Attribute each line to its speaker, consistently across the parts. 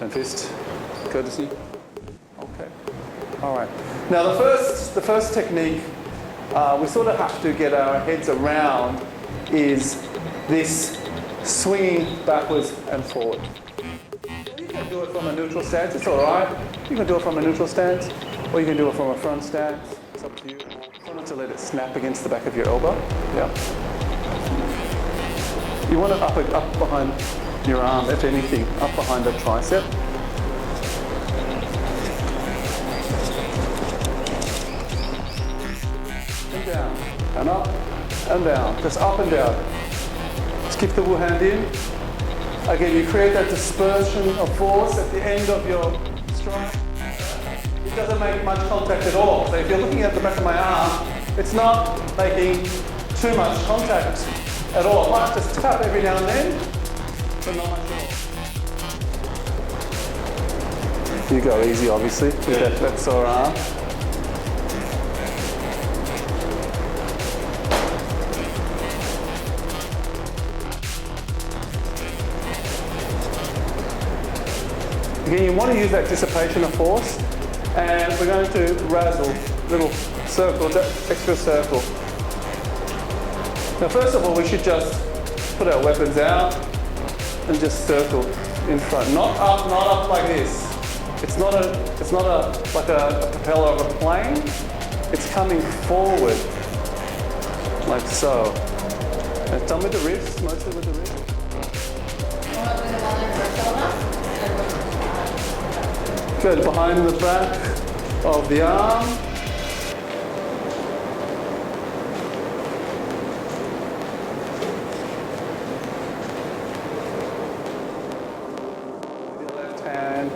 Speaker 1: Turn fist. Courtesy. Okay. All right. Now the first technique we sort of have to get our heads around is this swinging backwards and forward. You can do it from a neutral stance. It's all right. You can do it from a neutral stance, or you can do it from a front stance. It's up to you. Try not to let it snap against the back of your elbow. Yeah. You want it up behind your arm, if anything, up behind the tricep. And down, and up, and down. Just up and down. Just keep the hand in. Again, you create that dispersion of force at the end of your strike. It doesn't make much contact at all. So if you're looking at the back of my arm, it's not making too much contact at all. It might just tap every now and then, but not much at all. You go easy, obviously, with that sore arm. Again, you want to use that dissipation of force, and we're going to razzle, little circle, extra circle. Now, first of all, we should just put our weapons out and just circle in front. Not up like this. It's not like a propeller of a plane. It's coming forward, like so. And it's done with the wrist, mostly with the wrist. Good, behind the back of the arm. With your left hand.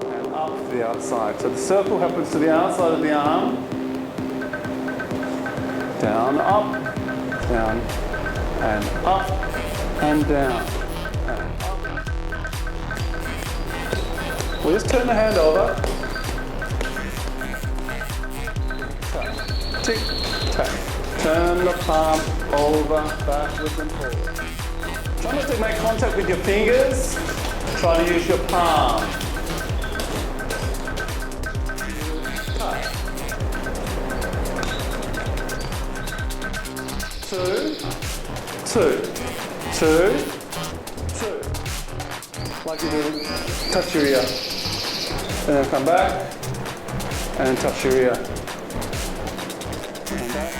Speaker 1: And up to the outside. So the circle happens to the outside of the arm. Down, up, down, and up, and down, and up. We'll just turn the hand over. Tap, tick, tap. Turn the palm over, backwards and forward. Try not to make contact with your fingers. Try to use your palm. Two, two, two, two. Like you do, touch your ear. And then come back and touch your ear. And back.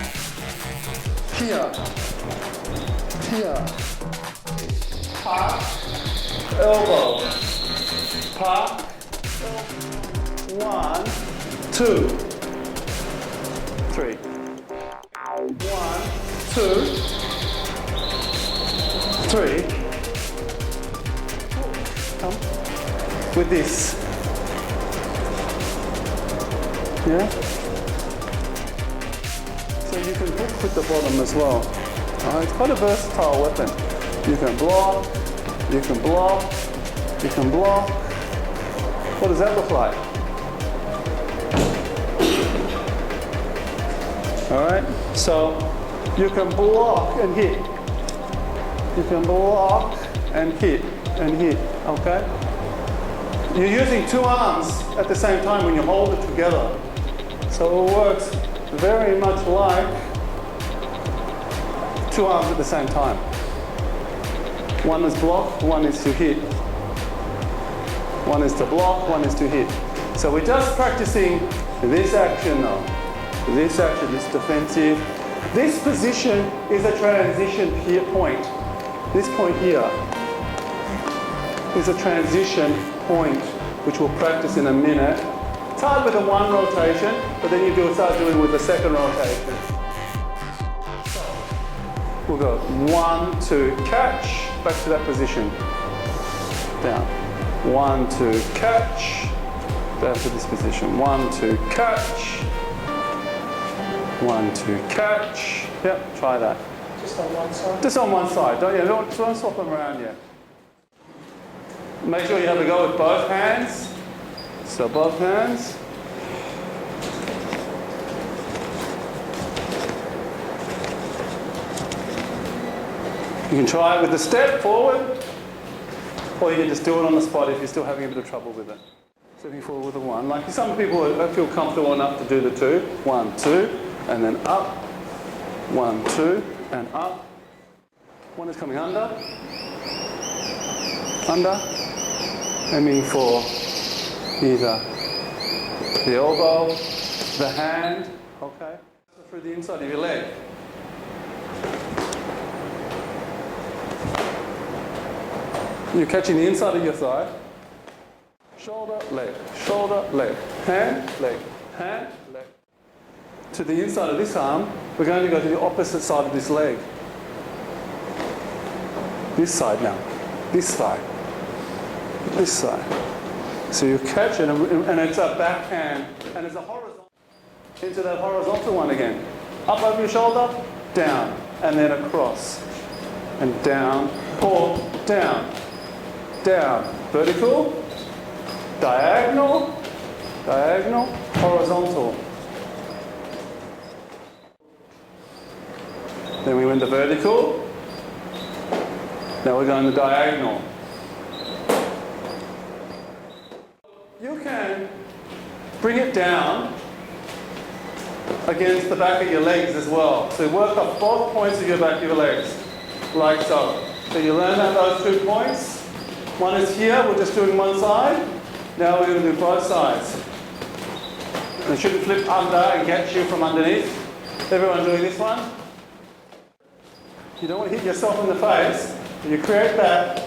Speaker 1: Here. Here. Park. Elbow. Park. 1, 2, 3. 1, 2, 3. Come with this. Yeah? So you can hook with the bottom as well. It's quite a versatile weapon. You can block, you can block, you can block. What does that look like? Alright, so you can block and hit. You can block and hit, okay? You're using two arms at the same time when you hold it together. So it works very much like two arms at the same time. One is block, one is to hit. One is to block, one is to hit. So we're just practicing this action now. This action is defensive. This position is a transition point. This point here is a transition point, which we'll practice in a minute. It's hard with the one rotation, but then you start doing with the second rotation. So we'll go 1, 2, catch, back to that position. Down. 1, 2, catch, down to this position. 1, 2, catch. 1, 2, catch. Yep, try that.
Speaker 2: Just on one side?
Speaker 1: Just on one side. Don't swap them around yet. Make sure you have a go with both hands. So both hands. You can try it with the step forward, or you can just do it on the spot if you're still having a bit of trouble with it. Stepping forward with a 1. Like some people feel comfortable enough to do the 2. 1, 2, and then up. 1, 2, and up. 1 is coming under. Under. Aiming for either the elbow, the hand, okay, through the inside of your leg. You're catching the inside of your thigh. Shoulder, leg, hand, leg, leg. To the inside of this arm, we're going to go to the opposite side of this leg. This side now, this side, this side. So you catch it, and it's a backhand, and it's a horizontal. Into that horizontal one again. Up over your shoulder, down, and then across. And down, pull, down, down. Vertical, diagonal, diagonal, horizontal. Then we went the vertical. Now we're going the diagonal. You can bring it down against the back of your legs as well. So work off both points of your back of your legs, like so. So you learn that those 2 points. One is here, we're just doing one side. Now we're going to do both sides. And it shouldn't flip under and get you from underneath. Everyone doing this one? You don't want to hit yourself in the face. You create that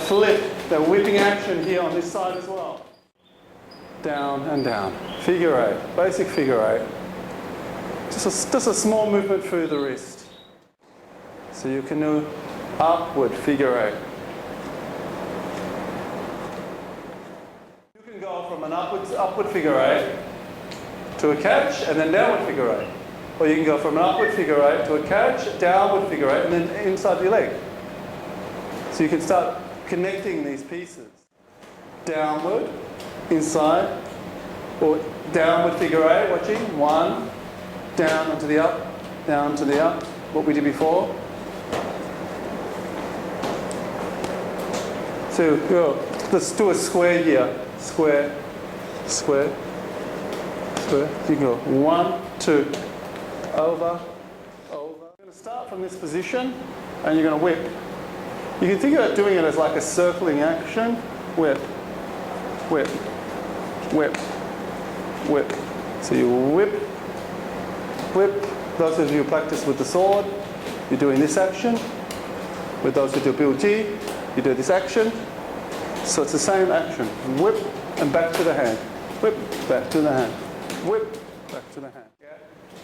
Speaker 1: flip, that whipping action here on this side as well. Down and down. Figure 8, basic figure 8. Just a small movement through the wrist. So you can do upward figure 8. You can go from an upward figure 8 to a catch and then downward figure 8. Or you can go from an upward figure 8 to a catch, downward figure 8, and then inside your leg. So you can start connecting these pieces. Downward, inside, or downward figure 8, watching. 1, down onto the up, down to the up. What we did before. So let's do a square here. Square, square, square. You can go 1, 2. Over, over. You're going to start from this position and you're going to whip. You can think about doing it as like a circling action. Whip, whip, whip, whip. So you whip, whip. Those of you who practice with the sword, you're doing this action. With those who do PLT, you do this action. So it's the same action. Whip and back to the hand. Whip, back to the hand. Whip, back to the hand.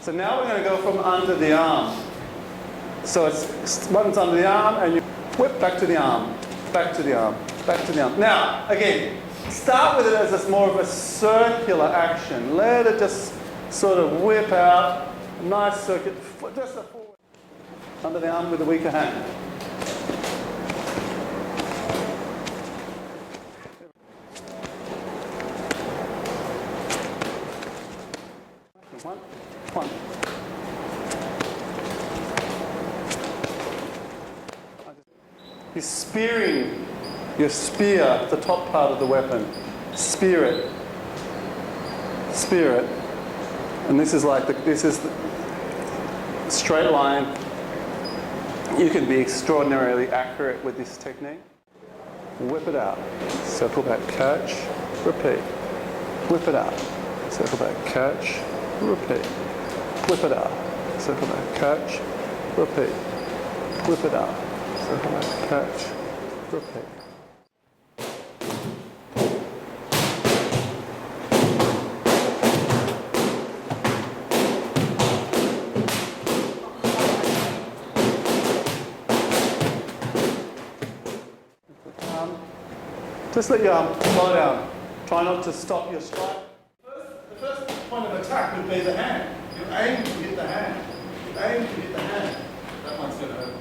Speaker 1: So now we're going to go from under the arm. So it's one's under the arm and you whip back to the arm, back to the arm, back to the arm. Now, again, start with it as more of a circular action. Let it just sort of whip out, a nice circuit, just a forward. Under the arm with a weaker hand. One. You're spearing your spear, the top part of the weapon. Spear it. Spear it. And this is the straight line. You can be extraordinarily accurate with this technique. Whip it out. Circle back, catch, repeat. Whip it out. Circle back, catch, repeat. Whip it out. Circle back, catch, repeat. Whip it out. Circle back, catch, repeat. Just let your arm slow down. Try not to stop your strike. The first point of attack would be the hand. You aim to hit the hand. You aim to hit the hand. That one's going to hurt.